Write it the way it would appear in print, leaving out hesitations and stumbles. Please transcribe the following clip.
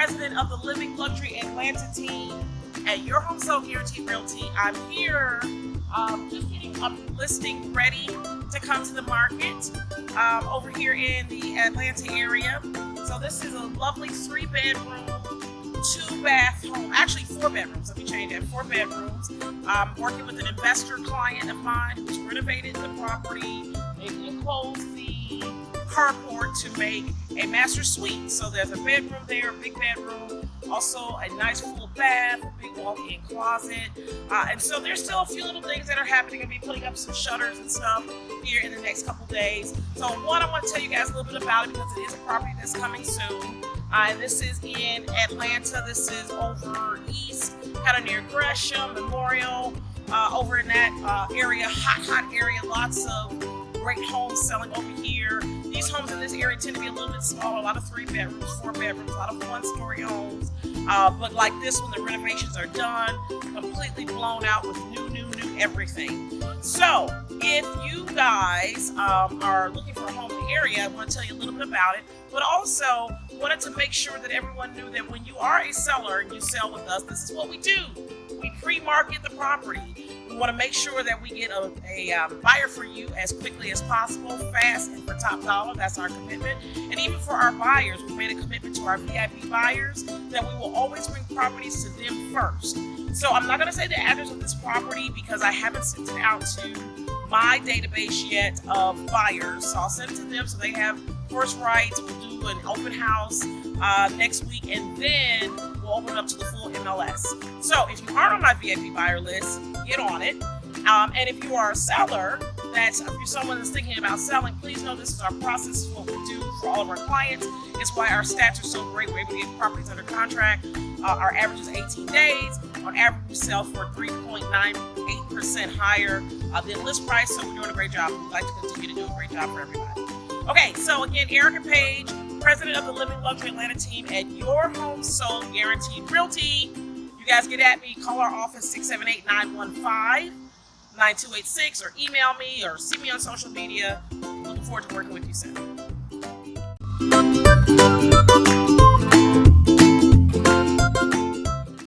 president of the Living Luxury Atlanta team at Your Home Sold Guaranteed Realty. I'm here just getting a listing ready to come to the market over here in the Atlanta area. So this is a lovely 3-bedroom, 2-bath home, actually 4 bedrooms, let me change that, 4 bedrooms. I'm working with an investor client of mine who's renovated the property. They've enclosed the carport to make a master suite. So there's a bedroom there, a big bedroom, also a nice full bath, a big walk-in closet. And so there's still a few little things that are happening. I'll be putting up some shutters and stuff here in the next couple days. So one, I want to tell you guys a little bit about it because it is a property that's coming soon. And this is in Atlanta. This is over east, kind of near Gresham, Memorial, over in that area, hot area, lots of great homes selling over here. These homes in this area tend to be a little bit smaller, a lot of 3 bedrooms, 4 bedrooms, a lot of 1-story homes. But like this one, the renovations are done, completely blown out with new everything. So if you guys are looking for a home in the area, I want to tell you a little bit about it, but also wanted to make sure that everyone knew that when you are a seller and you sell with us, this is what we do. We pre-market the property. We want to make sure that we get a buyer for you as quickly as possible, fast, and for top dollar. That's our commitment. And even for our buyers, we made a commitment to our VIP buyers that we will always bring properties to them first. So I'm not going to say the address of this property because I haven't sent it out to my database yet of buyers. So I'll send it to them so they have first rights. We'll do an open house next week, and then we'll open it up to the full MLS. So if you aren't on my VIP buyer list, get on it. And if you are a seller, if you're someone that's thinking about selling, please know this is our process. This is what we do for all of our clients. It's why our stats are so great. We're able to get properties under contract. Our average is 18 days. On average, we sell for 3.98% higher than list price. So we're doing a great job. We'd like to continue to do a great job for everybody. Okay, so again, Erica Page, president of the Living Luxury Atlanta team at Your Home Sold Guaranteed Realty. You guys get at me, call our office 678-915-9286 or email me or see me on social media. Looking forward to working with you soon.